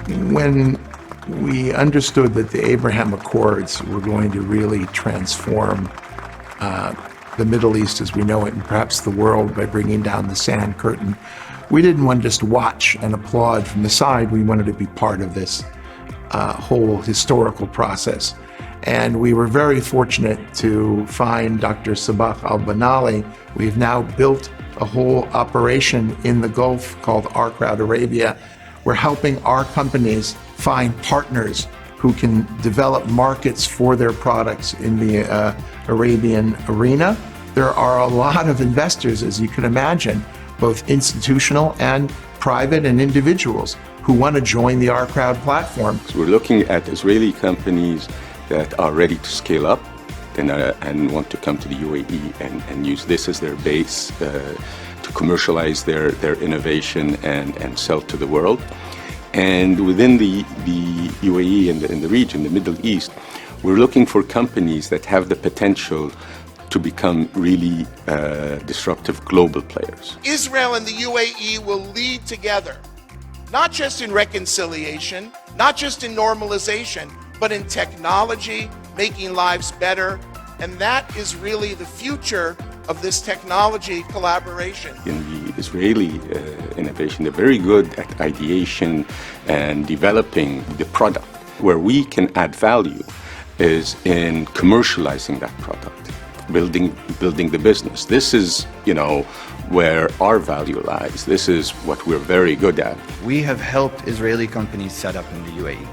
When we understood that the Abraham Accords were going to really transform the Middle East as we know it, and perhaps the world, by bringing down the sand curtain, we didn't want to just watch and applaud from the side. We wanted to be part of this whole historical process. And we were very fortunate to find Dr. Sabah al-Banali. We've now built a whole operation in the Gulf called Ourcrowd Arabia. We're helping our companies find partners who can develop markets for their products in the Arabian arena. There are a lot of investors, as you can imagine, both institutional and private and individuals, who want to join the Ourcrowd platform. So we're looking at Israeli companies that are ready to scale up and want to come to the UAE and use this as their base to commercialize their innovation and sell to the world. And within the UAE and in the region, the Middle East, we're looking for companies that have the potential to become really disruptive global players. Israel and the UAE will lead together, not just in reconciliation, not just in normalization, but in technology, making lives better. And that is really the future of this technology collaboration. In the Israeli innovation, they're very good at ideation and developing the product. Where we can add value is in commercializing that product, building the business. This is, where our value lies. This is what we're very good at. We have helped Israeli companies set up in the UAE.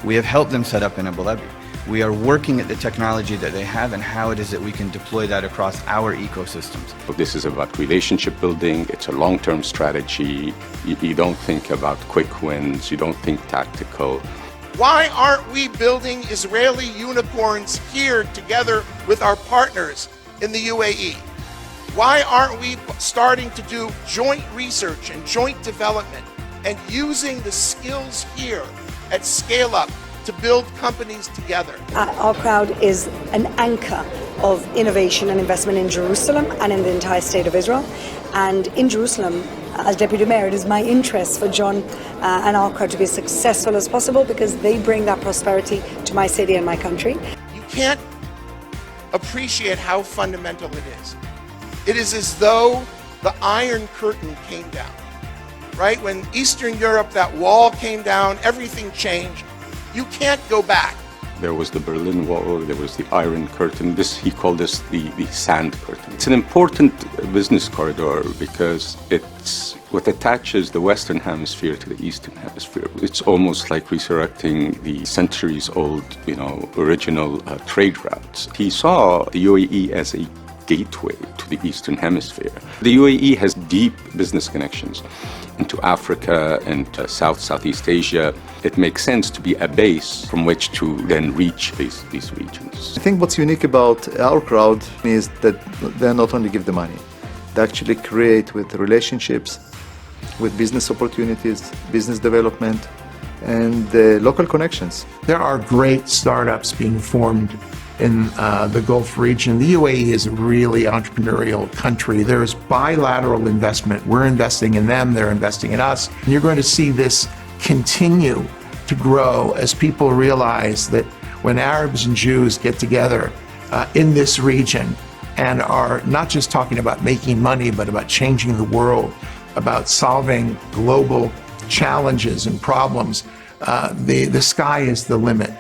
We have helped them set up in Abu Dhabi. We are working at the technology that they have and how it is that we can deploy that across our ecosystems. This is about relationship building. It's a long-term strategy. You don't think about quick wins. You don't think tactical. Why aren't we building Israeli unicorns here together with our partners in the UAE? Why aren't we starting to do joint research and joint development and using the skills here at Scale Up to build companies together? Ourcrowd is an anchor of innovation and investment in Jerusalem and in the entire state of Israel. And in Jerusalem, as Deputy Mayor, it is my interest for John and Ourcrowd to be as successful as possible because they bring that prosperity to my city and my country. You can't appreciate how fundamental it is. It is as though the Iron Curtain came down, right? When Eastern Europe, that wall came down, everything changed. You can't go back. There was the Berlin Wall, there was the Iron Curtain. He called this the Sand Curtain. It's an important business corridor because it's what attaches the Western Hemisphere to the Eastern Hemisphere. It's almost like resurrecting the centuries-old, original trade routes. He saw the UAE as a gateway to the Eastern Hemisphere. The UAE has deep business connections into Africa and Southeast Asia. It makes sense to be a base from which to then reach these regions. I think what's unique about Ourcrowd is that they not only give the money, they actually create with relationships, with business opportunities, business development, and local connections. There are great startups being formed in the Gulf region. The UAE is a really entrepreneurial country. There's bilateral investment. We're investing in them, they're investing in us. And you're going to see this continue to grow as people realize that when Arabs and Jews get together in this region and are not just talking about making money, but about changing the world, about solving global challenges and problems, the sky is the limit.